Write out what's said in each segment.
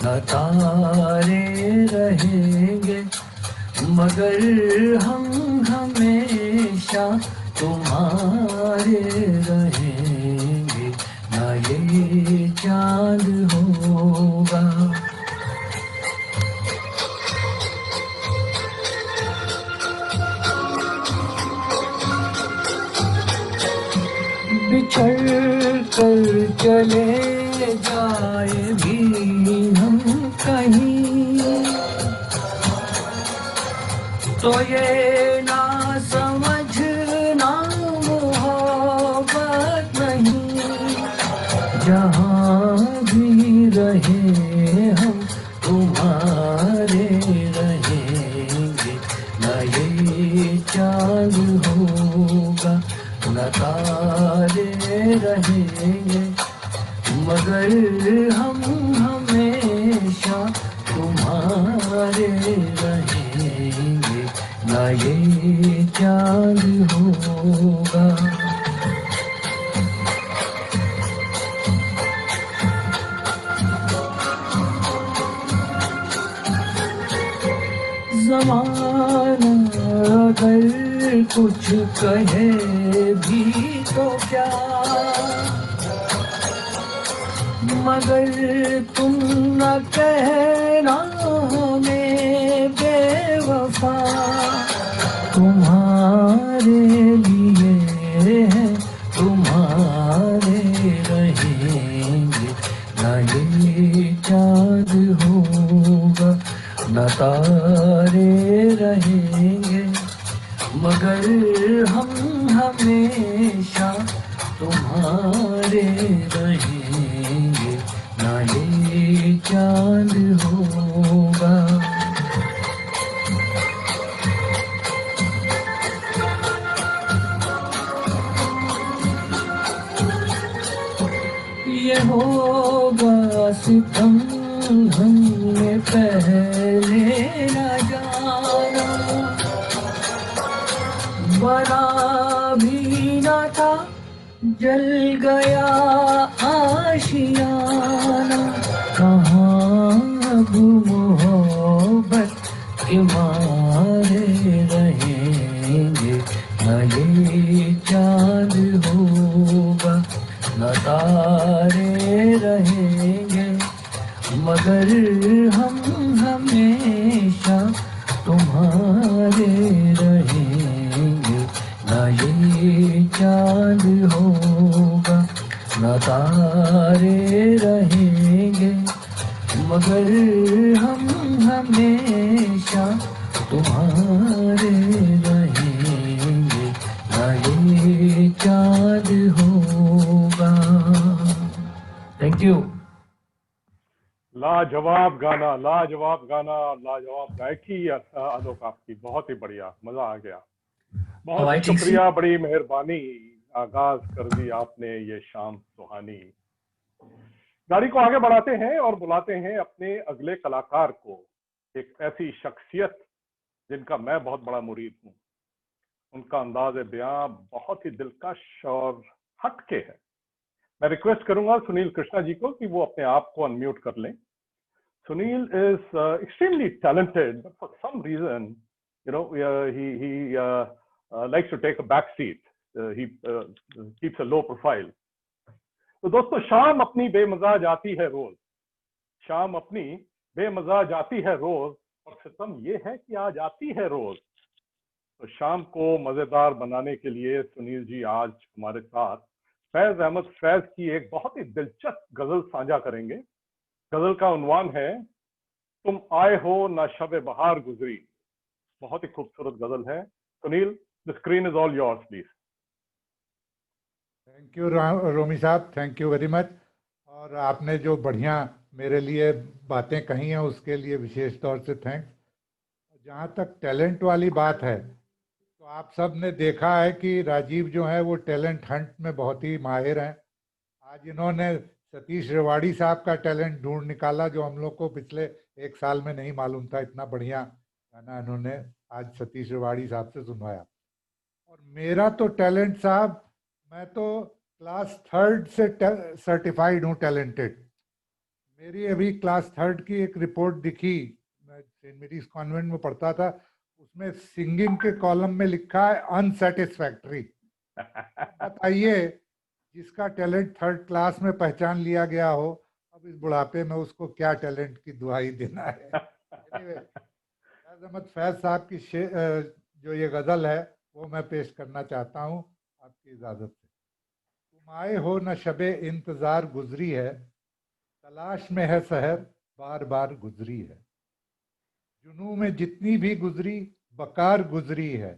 न तारे रहेंगे मगर हम हमेशा तुम्हारे रहेंगे, ना ये चांद होगा। बिछड़ कर चले जाए भी हम कहीं, तो ये ना समझना मोहब्बत नहीं। जहाँ भी रहे हम तुम्हारे रहेंगे, न ये चाँद होगा न तारे रहेंगे, मगर हम हमेशा तुम्हारे रहेंगे, ना ये चाँद होगा। ज़माना अगर कुछ कहे भी तो क्या, मगर तुम न कहना हमें बेवफा। तुम्हारे लिए है तुम्हारे रहेंगे, न ये चाँद होगा न तारे रहेंगे, मगर हम हमेशा तुम्हारे रहेंगे, ना ये चाँद होगा। ये होगा सितम हमने पहले न जाना, बना भी न था जल गया आशियाना। कहाँ अब मोहब्बत के मारे रहेंगे, न ये चाँद होगा न तारे रहेंगे, मगर हम हमेशा तुम्हारे रहेंगे, ना ये चाँद होगा न तारे रहेंगे, मगर हम हमेशा तुम्हारे रहेंगे, ना ये चाँद होगा। Thank you. लाजवाब गाना, लाजवाब गाना, लाजवाब गायकी आलोक आपकी, बहुत ही बढ़िया, मजा आ गया। बहुत शुक्रिया, बड़ी मेहरबानी। आगाज कर दी आपने ये शाम सुहानी। गाड़ी को आगे बढ़ाते हैं और बुलाते हैं अपने अगले कलाकार को, एक ऐसी शख्सियत जिनका मैं बहुत बड़ा मुरीद हूँ। उनका अंदाज बयां बहुत ही दिलकश और हटके है। मैं रिक्वेस्ट करूंगा सुनील कृष्णा जी को कि वो अपने आप को अनम्यूट कर लें। Sunil is extremely talented, but for some reason, he likes to take a back seat. He keeps a low profile. तो दोस्तों, शाम अपनी बेमजा जाती है रोज, शाम अपनी बेमजा जाती है रोज, और सितम ये है कि आज आती है रोज। तो शाम को मजेदार बनाने के लिए सुनील जी आज हमारे साथ फैज अहमद फैज की एक बहुत ही दिलचस्प गजल साझा करेंगे। गजल का उन्वान है तुम आए हो ना शब बहार गुजरी। बहुत ही खूबसूरत गजल है। Sunil, the screen is all yours please. Thank you Romi साहब, थैंक यू वेरी मच। और आपने जो बढ़िया मेरे लिए बातें कही हैं उसके लिए विशेष तौर से थैंक्स। जहाँ तक टैलेंट वाली बात है, तो आप सब ने देखा है कि राजीव जो है वो टैलेंट हंट में बहुत ही माहिर हैं। आज इन्होंने सतीश रेवाड़ी साहब का टैलेंट ढूंढ निकाला, जो हम लोग को पिछले एक साल में नहीं मालूम था। इतना बढ़िया गाना इन्होंने आज सतीश रेवाड़ी साहब से सुनवाया। और मेरा तो टैलेंट साहब, मैं तो क्लास 3rd से सर्टिफाइड हूँ टैलेंटेड। मेरी अभी क्लास 3 की एक रिपोर्ट दिखी, मैं सेंट मेरीज कॉन्वेंट में पढ़ता था, उसमें सिंगिंग के कॉलम में लिखा है अनसेटिस्फैक्ट्री। बताइए, जिसका टैलेंट 3rd क्लास में पहचान लिया गया हो, अब इस बुढ़ापे में उसको क्या टैलेंट की दुहाई देना है। Anyway, फैज अहमद फैज साहब की जो ये गज़ल है वो मैं पेश करना चाहता हूँ आपकी इजाज़त से। तुम आए हो न शबे इंतज़ार गुजरी है, तलाश में है सहर बार बार गुजरी है। जुनू में जितनी भी गुजरी बकार गुजरी है,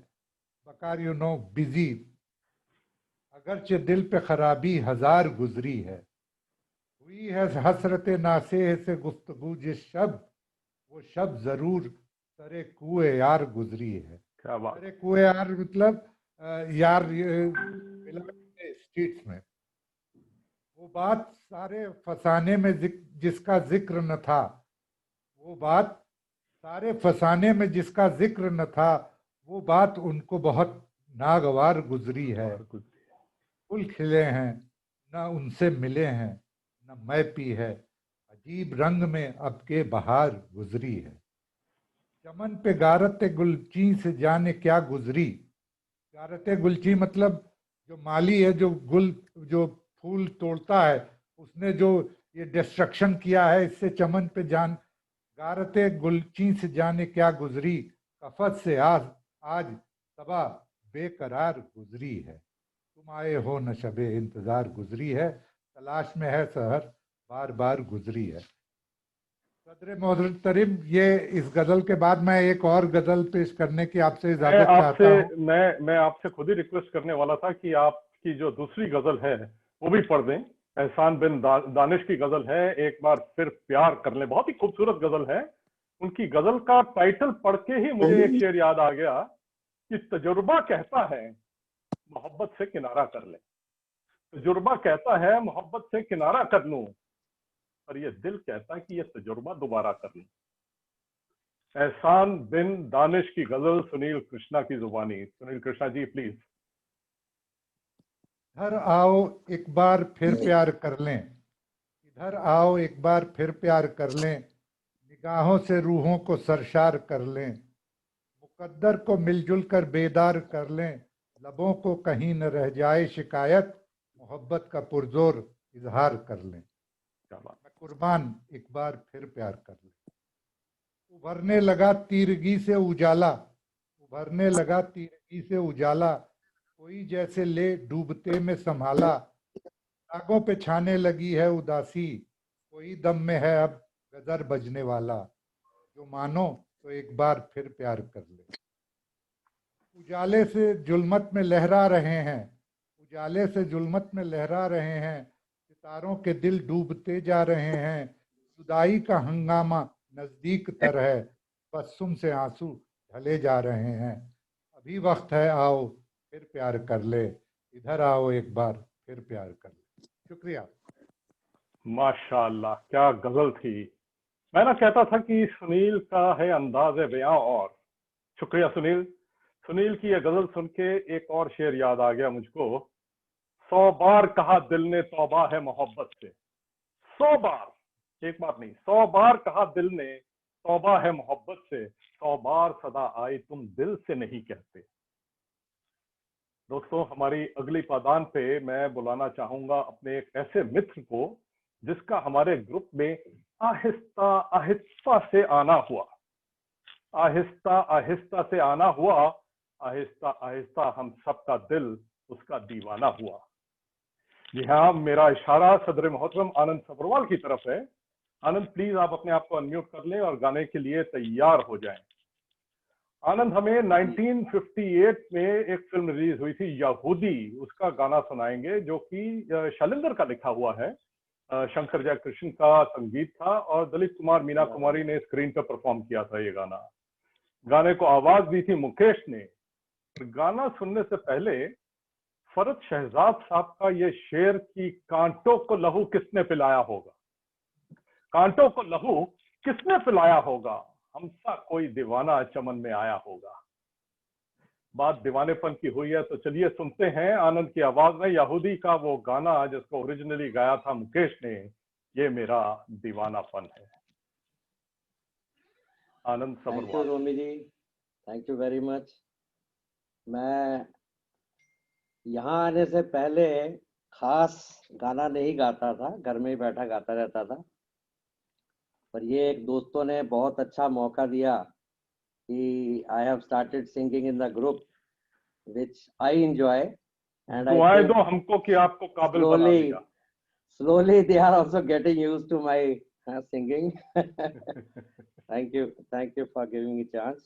बकार बिजी। अगरचे दिल पे खराबी हजार गुजरी है। हुई है हसरत नासेह से गुफ्तगू जिस शब, वो शब जरूर सरे कुए यार गुजरी है। क्या बात। सरे कुए यार मतलब यार मिला स्ट्रीट्स में। वो बात सारे फसाने में जिसका जिक्र न था, वो बात सारे फसाने में जिसका जिक्र न था, वो बात उनको बहुत नागवार गुजरी है। फूल खिले हैं न उनसे मिले हैं, न मैं पी है अजीब रंग में अब के बहार गुजरी है। चमन पे गारत गुलची से जाने क्या गुजरी। गारत गुलची मतलब जो माली है, जो फूल तोड़ता है, उसने जो ये डिस्ट्रक्शन किया है, इससे चमन पे जान गारत गुलची से जाने क्या गुजरी। कफत से आज सबा बेकरार गुजरी है। तुम आए हो न शबे इंतजार गुजरी है, तलाश में है सहर बार बार गुजरी है। सदर मोहतरम, ये इस गजल के बाद मैं एक और गजल पेश करने की आपसे इजाजत चाहता हूँ। मैं आपसे खुद ही रिक्वेस्ट करने वाला था कि आपकी जो दूसरी गजल है वो भी पढ़ दें। एहसान बिन दानिश की गजल है, एक बार फिर प्यार कर लें। बहुत ही खूबसूरत गजल है। उनकी गजल का टाइटल पढ़ के ही मुझे एक शेर याद आ गया कि तजुर्बा कहता है मोहब्बत से किनारा कर ले। तजुर्बा कहता है मोहब्बत से किनारा कर लूं, पर ये दिल कहता है कि ये तजुर्बा दोबारा कर लूं। एहसान बिन दानिश की गजल, सुनील कृष्णा की जुबानी। सुनील कृष्णा जी प्लीज। इधर आओ एक बार फिर प्यार कर लें, इधर आओ एक बार फिर प्यार कर लें, निगाहों से रूहों को सरशार कर लें, मुकद्दर को मिलजुल कर बेदार कर लें, लबों को कहीं न रह जाए शिकायत, मोहब्बत का पुरजोर इजहार कर लें। मैं कुर्बान एक बार फिर प्यार कर लें। उभरने लगा तीरगी से उजाला, उभरने लगा तीरगी से उजाला, कोई जैसे ले डूबते में संभाला, रागों पे छाने लगी है उदासी, कोई दम में है अब गदर बजने वाला, जो मानो तो एक बार फिर प्यार कर ले। उजाले से जुल्मत में लहरा रहे हैं, उजाले से जुल्मत में लहरा रहे हैं, सितारों के दिल डूबते जा रहे हैं, जुदाई का हंगामा नजदीक तर है, बस्सुम से आंसू ढले जा रहे हैं, अभी वक्त है आओ फिर प्यार कर ले, इधर आओ एक बार फिर प्यार कर ले। शुक्रिया। माशाल्लाह, क्या गजल थी। मैं ना कहता था कि सुनील का है अंदाज बयां। और शुक्रिया सुनील। सुनील की यह गजल सुन के एक और शेर याद आ गया मुझको। 100 बार कहा दिल ने तौबा है मोहब्बत से। 100 बार, एक बार नहीं, 100 बार कहा दिल ने तौबा है मोहब्बत से, 100 बार सदा आई तुम दिल से नहीं कहते। दोस्तों, हमारी अगली पादान पे मैं बुलाना चाहूंगा अपने एक ऐसे मित्र को जिसका हमारे ग्रुप में आहिस्ता आहिस्ता से आना हुआ, आहिस्ता आहिस्ता से आना हुआ, आहिस्ता आहिस्ता हम सबका दिल उसका दीवाना हुआ। जी हाँ, मेरा इशारा सदर मोहतरम आनंद सब्रवाल की तरफ है। आनंद प्लीज आप अपने आप को अनम्यूट कर लें और गाने के लिए तैयार हो जाएं। आनंद हमें 1958 में एक फिल्म रिलीज हुई थी यहूदी, उसका गाना सुनाएंगे जो कि शैलेंद्र का लिखा हुआ है। शंकर जयकृष्ण का संगीत था और दलित कुमार मीना कुमारी ने स्क्रीन पर परफॉर्म किया था ये गाना। गाने को आवाज दी थी मुकेश ने। गाना सुनने से पहले फरत शहजाद साहब का ये शेर कि कांटों को लहू किसने पिलाया होगा, कांटों को लहू किसने पिलाया होगा, हमसा कोई दीवाना चमन में आया होगा। बात दीवानेपन की हुई है तो चलिए सुनते हैं आनंद की आवाज में यहूदी का वो गाना जिसको ओरिजिनली गाया था मुकेश ने, ये मेरा दीवानापन है। Anand thank you Sabharwal. Romi ji, thank you very much. मैं यहाँ आने से पहले खास गाना नहीं गाता था, घर में ही बैठा गाता रहता था, पर ये एक दोस्तों ने बहुत अच्छा मौका दिया कि I have started singing in the group which I enjoy and I दुआएं थिंक दो हमको कि आपको काबिल बना दिया। slowly they are also getting used to my singing. Thank you for giving me chance.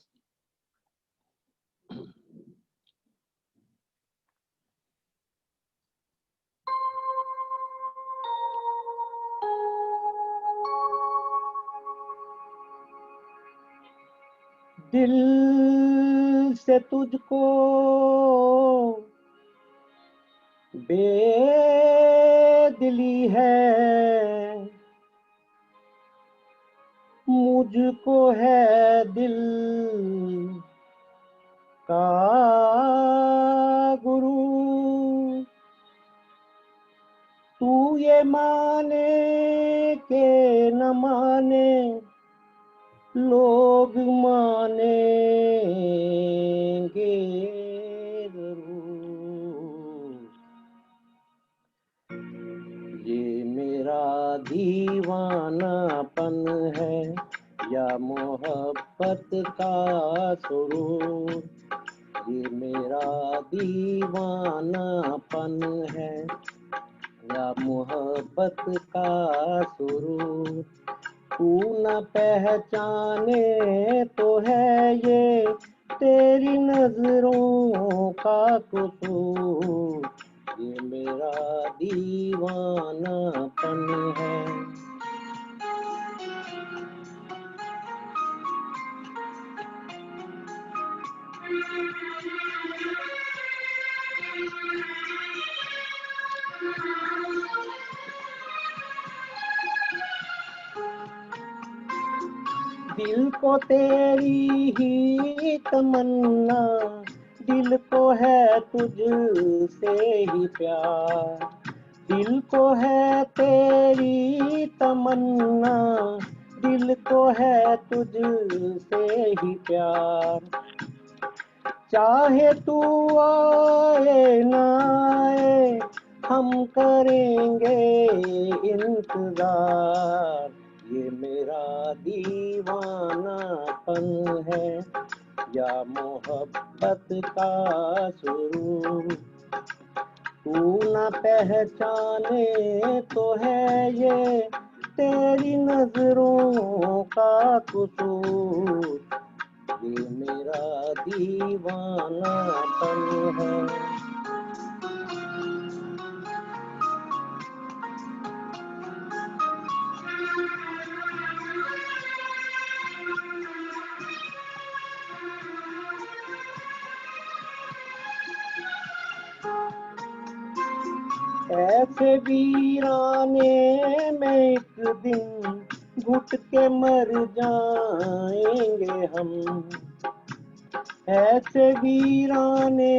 दिल से तुझको बेदिली है, मुझको है दिल का गुरु। तू ये माने के न माने, लोग मानेंगे जरूर। ये मेरा दीवानापन है या मोहब्बत का सुरूर। ये मेरा दीवानापन है या मोहब्बत का सुरूर। तू न पहचाने तो है ये तेरी नजरों का कसूर। ये मेरा दीवानापन है। दिल को तेरी ही तमन्ना, दिल को है तुझसे ही प्यार। दिल को है तेरी तमन्ना, दिल को है तुझसे ही प्यार। चाहे तू आए ना आए, हम करेंगे इंतजार। ये मेरा दीवानापन है या मोहब्बत का सुरूर। तू न पहचाने तो है ये तेरी नजरों का कसूर। ये मेरा दीवानापन है। ऐसे वीराने में एक दिन घुट के मर जाएंगे हम। ऐसे वीराने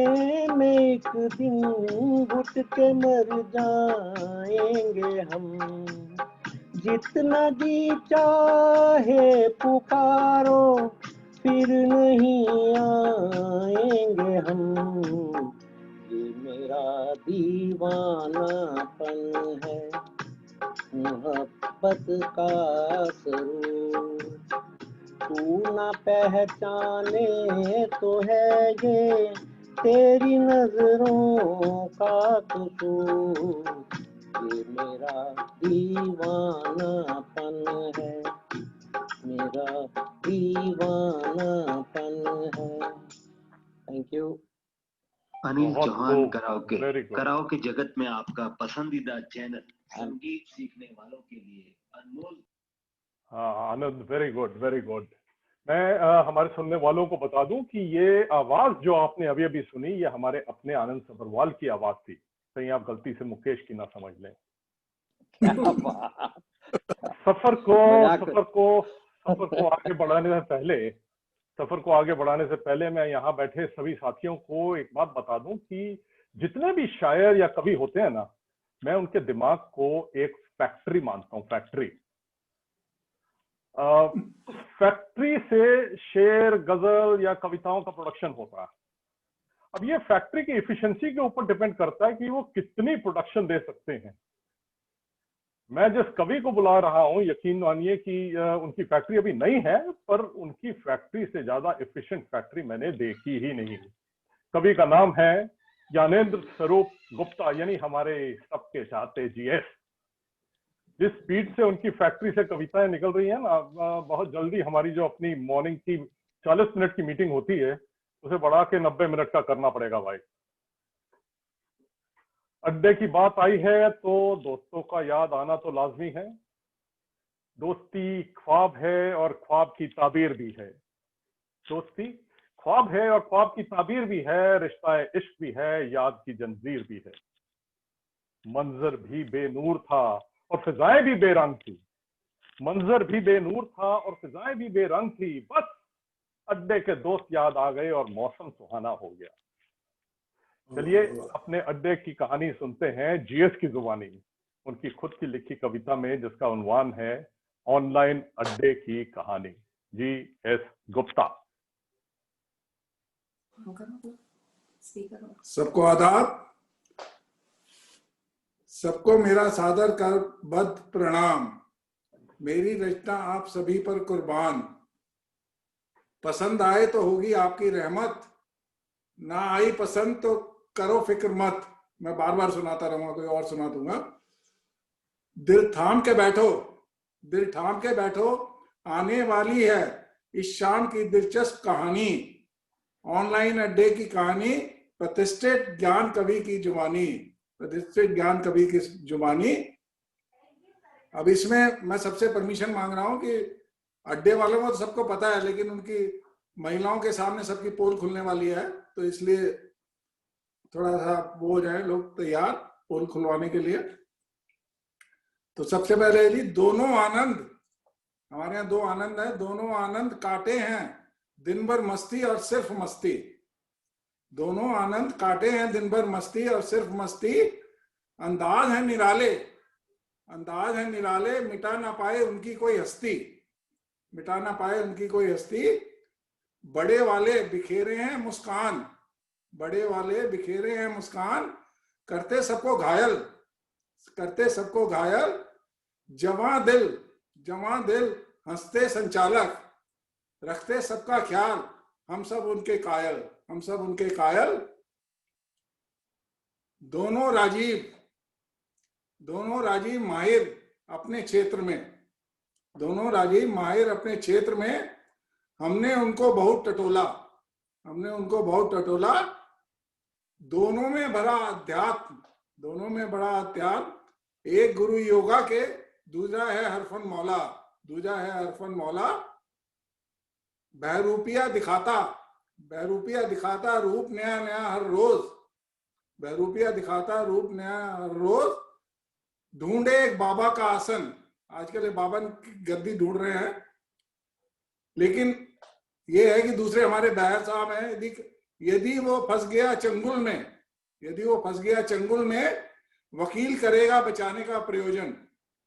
में एक दिन घुट के मर जाएंगे हम। जितना जी चाहे पुकारो, फिर नहीं आएंगे हम। ये मेरा दीवानापन है मोहब्बत का सुरूर। तू न पहचाने तो है ये तेरी नजरों का कसूर। ये मेरा दीवानापन है, मेरा दीवानापन है। Thank you. अनिल बहुत चौहान खूब, कराओके very good। कराओके जगत में आपका पसंदीदा चैनल संगीत सीखने वालों के लिए अनमोल। हाँ आनंद, वेरी गुड वेरी गुड। मैं हमारे सुनने वालों को बता दूं कि ये आवाज जो आपने अभी अभी सुनी, ये हमारे अपने आनंद सबरवाल की आवाज थी। कहीं आप गलती से मुकेश की ना समझ लें। सफर को आगे बढ़ाने से पहले मैं यहाँ बैठे सभी साथियों को एक बात बता दूं कि जितने भी शायर या कवि होते हैं ना, मैं उनके दिमाग को एक फैक्ट्री मानता हूं, फैक्ट्री। फैक्ट्री से शेर, गजल या कविताओं का प्रोडक्शन होता है। अब ये फैक्ट्री की एफिशिएंसी के ऊपर डिपेंड करता है कि वो कितनी प्रोडक्शन दे सकते हैं। मैं जिस कवि को बुला रहा हूं, यकीन मानिए कि उनकी फैक्ट्री अभी नहीं है, पर उनकी फैक्ट्री से ज्यादा एफिशिएंट फैक्ट्री मैंने देखी ही नहीं। कवि का नाम है ज्ञानेंद्र स्वरूप गुप्ता, यानी हमारे सबके चाहते जीएस। जिस स्पीड से उनकी फैक्ट्री से कविताएं निकल रही हैं ना, बहुत जल्दी हमारी जो अपनी मॉर्निंग की 40 मिनट की मीटिंग होती है उसे बढ़ा के 90 मिनट का करना पड़ेगा भाई। अड्डे की बात आई है तो दोस्तों का याद आना तो लाजमी है। दोस्ती ख्वाब है और ख्वाब की ताबीर भी है। दोस्ती ख्वाब है और ख्वाब की ताबीर भी है, रिश्ता इश्क भी है, याद की जंजीर भी है। मंजर भी बेनूर था और फिजाएं भी बेरंग थी। मंजर भी बेनूर था और फिजाएं भी बेरंग थी। बस अड्डे के दोस्त याद आ गए और मौसम सुहाना हो गया। चलिए अपने अड्डे की कहानी सुनते हैं जीएस की जुबानी, उनकी खुद की लिखी कविता में, जिसका उन्वान है ऑनलाइन अड्डे की कहानी। जीएस गुप्ता। सबको आदाब, सबको मेरा सादर कर बद प्रणाम। मेरी रचना आप सभी पर कुर्बान। पसंद आए तो होगी आपकी रहमत, ना आई पसंद तो करो फिक्र मत। मैं बार बार सुनाता रहूंगा, कोई और सुना दूंगा। दिल थाम के बैठो, दिल थाम के बैठो, आने वाली है इस शाम की दिलचस्प कहानी। ऑनलाइन अड्डे की कहानी, प्रतिष्ठित ज्ञान कवि की जुबानी, प्रतिष्ठित ज्ञान कवि की जुबानी। अब इसमें मैं सबसे परमिशन मांग रहा हूं कि अड्डे वालों को तो सबको पता है, लेकिन उनकी महिलाओं के सामने सबकी पोल खुलने वाली है, तो इसलिए थोड़ा सा वो हो जाए लोग तैयार पोल खुलवाने के लिए। तो सबसे पहले जी, दोनों आनंद, हमारे यहाँ दो आनंद है। दोनों आनंद काटे हैं दिन भर मस्ती और सिर्फ मस्ती। दोनों आनंद काटे हैं दिन भर मस्ती और सिर्फ मस्ती। अंदाज है निराले, अंदाज है निराले, मिटा ना पाए उनकी कोई हस्ती, मिटा ना पाए उनकी कोई हस्ती। बड़े वाले बिखेरे हैं मुस्कान, बड़े वाले बिखेरे हैं मुस्कान, करते सबको घायल, करते सबको घायल। जवां दिल, जवां दिल हंसते संचालक, रखते सबका ख्याल, हम सब उनके कायल, हम सब उनके कायल। दोनों राजीव, दोनों राजीव माहिर अपने क्षेत्र में, दोनों राजीव माहिर अपने क्षेत्र में। हमने उनको बहुत टटोला, हमने उनको बहुत टटोला। दोनों में बड़ा अध्यात्म, दोनों में बड़ा अध्यात्म। एक गुरु योगा के, दूसरा है हरफन मौला, दूसरा है हरफन मौला। बहरूपिया दिखाता, बहरूपिया दिखाता रूप नया नया हर रोज, बहरूपिया दिखाता रूप नया हर रोज। ढूंढे एक बाबा का आसन, आजकल एक बाबा की गद्दी ढूंढ रहे हैं, लेकिन ये है कि दूसरे हमारे दायर साहब हैं। यदि वो फंस गया चंगुल में, यदि वो फंस गया चंगुल में, वकील करेगा बचाने का प्रयोजन।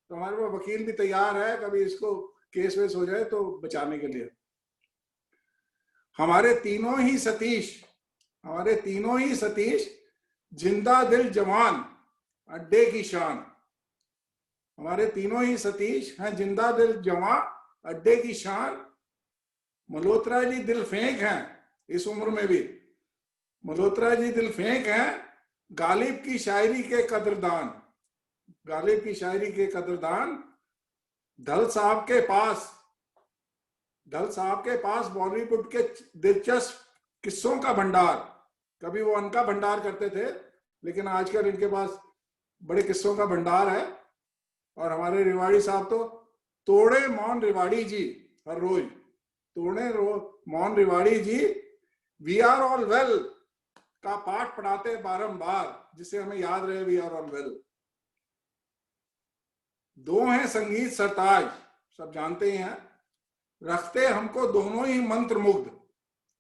तो हमारे पास वकील भी तैयार है, कभी इसको केस वेस हो जाए तो बचाने के लिए। हमारे तीनों ही सतीश, हमारे तीनों ही सतीश, जिंदा दिल जवान अड्डे की शान। हमारे तीनों ही सतीश हैं जिंदा दिल जवान अड्डे की शान। मल्होत्रा जी दिल फेंक हैं इस उम्र में भी, मल्होत्रा जी दिल फेंक हैं। गालिब की शायरी के कदरदान, गालिब की शायरी के कदरदान। धल साहब के पास, धल साहब के पास बॉलीवुड के दिलचस्प किस्सों का भंडार। कभी वो उनका भंडार करते थे, लेकिन आजकल इनके पास बड़े किस्सों का भंडार है। और हमारे रिवाड़ी साहब तो तोड़े मौन रिवाड़ी जी हर रोज, तोड़े मौन रिवाड़ी जी वी आर ऑल वेल का पाठ पढ़ाते बारंबार, जिससे हमें याद रहे वी आर ऑल वेल। दो हैं संगीत सरताज, सब जानते ही हैं। रखते हमको दोनों ही मंत्र मुग्ध,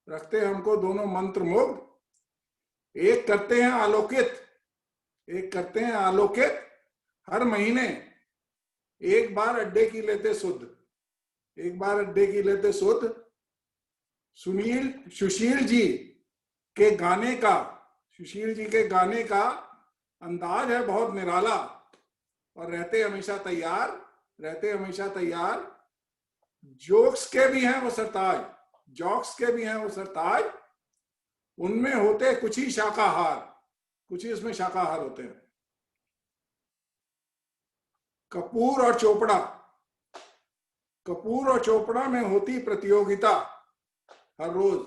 रखते हमको दोनों मंत्र मुग्ध। एक करते हैं आलोकित, एक करते हैं आलोकित। हर महीने एक बार अड्डे की लेते सुध, एक बार अड्डे की लेते सुध। सुशील जी के गाने का, सुशील जी के गाने का अंदाज है बहुत निराला, और रहते हमेशा तैयार, रहते हमेशा तैयार। जोक्स के भी हैं वो सरताज, जोक्स के भी हैं वो सरताज। उनमें होते कुछ ही शाकाहार, कुछ ही उसमें शाकाहार होते हैं। कपूर और चोपड़ा, कपूर और चोपड़ा में होती प्रतियोगिता हर रोज।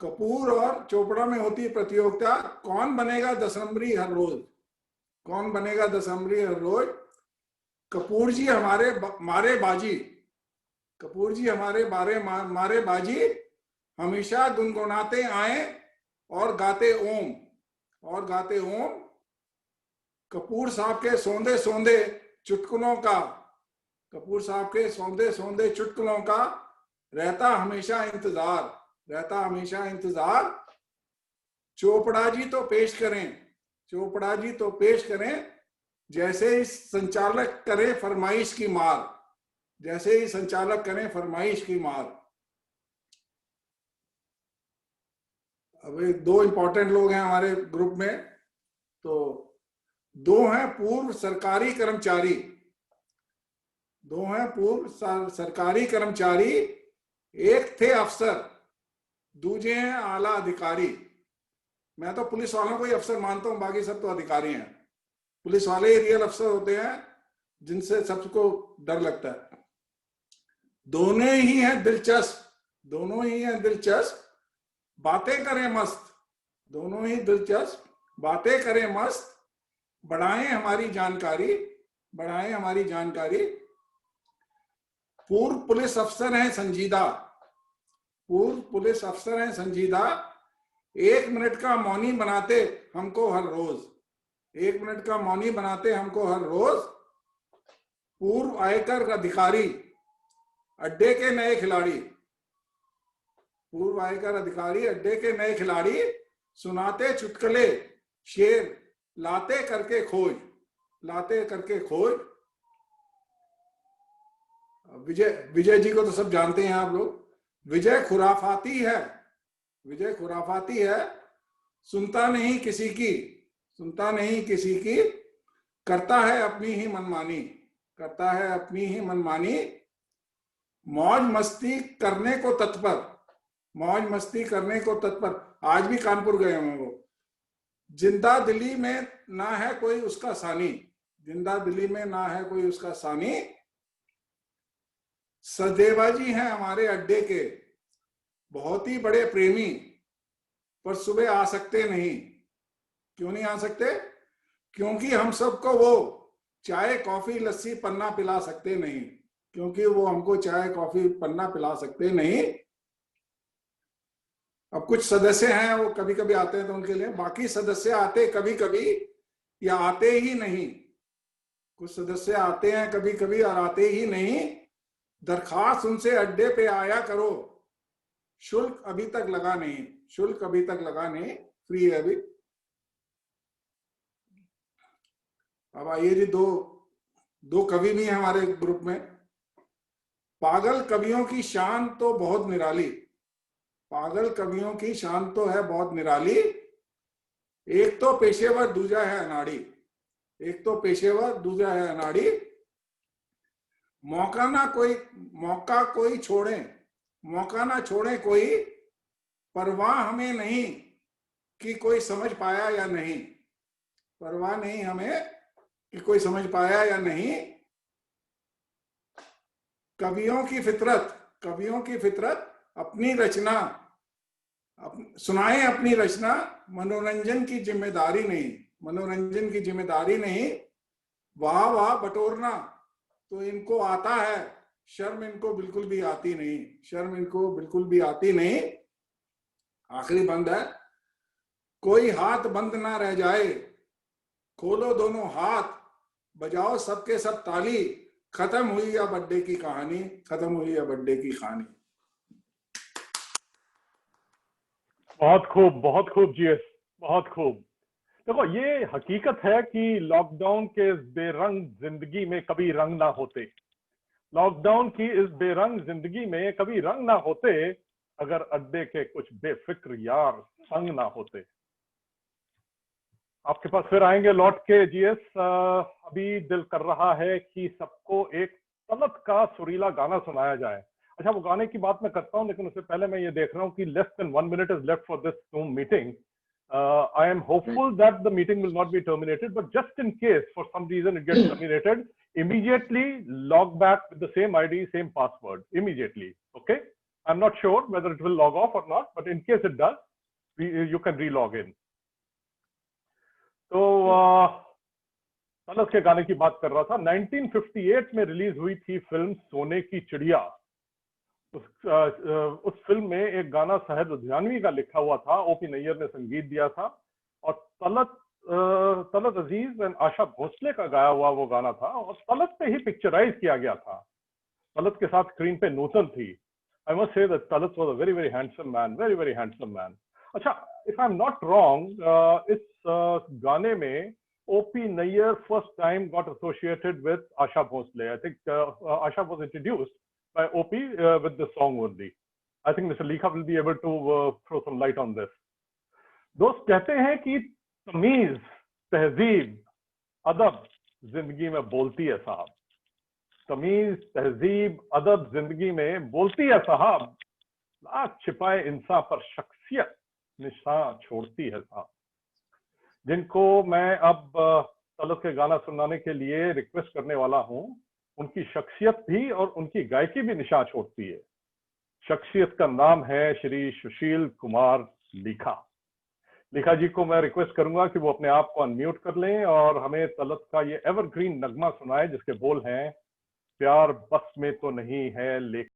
कपूर और चोपड़ा में होती प्रतियोगिता, कौन बनेगा 10 नंबरी हर रोज, कौन बनेगा 10 नंबरी हर रोज। कपूर जी हमारे मारे बाजी, कपूर जी हमारे मारे बाजी, हमेशा गुनगुनाते आए और गाते ओम, और गाते ओम। कपूर साहब के सौंदे सौंदे चुटकुलों का, कपूर साहब के सौंदे सौंदे चुटकुलों का रहता हमेशा इंतजार, रहता हमेशा इंतजार। चोपड़ा जी तो पेश करें, चोपड़ा जी तो पेश करें, जैसे ही संचालक करें फरमाइश की मार, जैसे ही संचालक करें फरमाइश की मार। अब दो इंपॉर्टेंट लोग हैं हमारे ग्रुप में, तो दो हैं पूर्व सरकारी कर्मचारी, दो हैं पूर्व सरकारी कर्मचारी, एक थे अफसर, दूजे हैं आला अधिकारी। मैं तो पुलिस वालों को ही अफसर मानता हूं, बाकी सब तो अधिकारी हैं। पुलिस वाले ही रियल अफसर होते हैं जिनसे सबको डर लगता है। दोनों ही हैं दिलचस्प, दोनों ही हैं दिलचस्प, बातें करें मस्त, दोनों ही दिलचस्प, बातें करें मस्त। बढ़ाएं हमारी जानकारी, बढ़ाएं हमारी जानकारी। पूर्व पुलिस अफसर हैं संजीदा, पूर्व पुलिस अफसर हैं संजीदा, 1 मिनट का मौनी बनाते हमको हर रोज, 1 मिनट का मौनी बनाते हमको हर रोज। पूर्व आयकर अधिकारी, अड्डे के नए खिलाड़ी, पूर्व आयकर अधिकारी, अड्डे के नए खिलाड़ी, सुनाते चुटकुले शेर, लाते करके खोज, लाते करके खोज। विजय जी को तो सब जानते हैं आप लोग। विजय खुराफाती है, विजय खुराफाती है, सुनता नहीं किसी की, सुनता नहीं किसी की, करता है अपनी ही मनमानी, करता है अपनी ही मनमानी। मौज मस्ती करने को तत्पर, मौज मस्ती करने को तत्पर। आज भी कानपुर गए हैं वो। जिंदा दिली में ना है कोई उसका सानी, जिंदा दिली में ना है कोई उसका सानी। सदेवा जी हैं हमारे अड्डे के बहुत ही बड़े प्रेमी, पर सुबह आ सकते नहीं। क्यों नहीं आ सकते? क्योंकि हम सबको वो चाय कॉफी लस्सी पन्ना पिला सकते नहीं, क्योंकि वो हमको चाय कॉफी पन्ना पिला सकते नहीं। अब कुछ सदस्य हैं वो कभी कभी आते हैं तो उनके लिए, बाकी सदस्य आते कभी कभी या आते ही नहीं। कुछ सदस्य आते हैं कभी कभी और आते ही नहीं। दरखास्त उनसे अड्डे पे आया करो, शुल्क अभी तक लगा नहीं, शुल्क अभी तक लगा नहीं, फ्री है अभी। अब आइए जी, दो कवि भी हैं हमारे ग्रुप में। पागल कवियों की शान तो बहुत निराली, पागल कवियों की शान तो है बहुत निराली। एक तो पेशेवर दूजा है अनाड़ी, एक तो पेशेवर दूजा है अनाड़ी। मौका कोई छोड़े, मौका ना छोड़े कोई, परवाह हमें नहीं कि कोई समझ पाया या नहीं, परवाह नहीं हमें कि कोई समझ पाया या नहीं। कवियों की फितरत, कवियों की फितरत, अपनी रचना सुनाएं अपनी रचना, मनोरंजन की जिम्मेदारी नहीं, मनोरंजन की जिम्मेदारी नहीं। वाह वाह बटोरना तो इनको आता है, शर्म इनको बिल्कुल भी आती नहीं, शर्म इनको बिल्कुल भी आती नहीं। आखिरी बंद है, कोई हाथ बंद ना रह जाए, खोलो दोनों हाथ, बजाओ सबके सब ताली, खत्म हुई या बर्थडे की कहानी, खत्म हुई या बर्थडे की कहानी। बहुत खूब जीएस, बहुत खूब। देखो, ये हकीकत है कि लॉकडाउन के इस बेरंग जिंदगी में कभी रंग ना होते, लॉकडाउन की इस बेरंग जिंदगी में कभी रंग ना होते, अगर अड्डे के कुछ बेफिक्र यार संग ना होते। आपके पास फिर आएंगे लौट के जीएस। अभी दिल कर रहा है कि सबको एक तलत का सुरीला गाना सुनाया जाए। अच्छा, वो गाने की बात मैं करता हूँ, लेकिन उससे पहले मैं ये देख रहा हूँ कि less than 1 minute is left for this Zoom meeting. I am hopeful that the meeting will not be terminated, but just in case for some reason it gets terminated, immediately log back with the same ID, same password immediately. Okay? I'm not sure whether it will log off or not, but in case it does, you can re-log in. तो तलत के गाने की बात कर रहा था। 1958 में release हुई थी फिल्म सोने की चिड़िया। उस फिल्म में एक गाना शाहिद लुधियानवी का लिखा हुआ था, ओपी नैयर ने संगीत दिया था, और तलत अजीज एंड आशा भोसले का गाया हुआ वो गाना था, और तलत पे ही पिक्चराइज किया गया था। तलत के साथ स्क्रीन पे नूतन थी। I must say that Talat was a very very handsome man, very very handsome man. अच्छा, if I am not wrong, इस गाने में OP Nayyar first time got associated with Asha Bhosle. I think Asha was introduced by OP with this song only. I think Mr. Likha will be able to throw some light on this. दोस्त कहते हैं कि तमीज, तहजीब, अदब जिंदगी में बोलती है साहब। तमीज, तहजीब, अदब जिंदगी में बोलती है साहब। लाख छिपाए इंसान पर शख्सियत निशान छोड़ती है साहब। जिनको मैं अब तलत के गाना सुनाने के लिए रिक्वेस्ट करने वाला हूं, उनकी शख्सियत भी और उनकी गायकी भी निशान छोड़ती है। शख्सियत का नाम है श्री सुशील कुमार लिखा। लिखा जी को मैं रिक्वेस्ट करूंगा कि वो अपने आप को अनम्यूट कर लें और हमें तलत का ये एवरग्रीन नगमा सुनाए, जिसके बोल हैं, प्यार बस में तो नहीं है लेकिन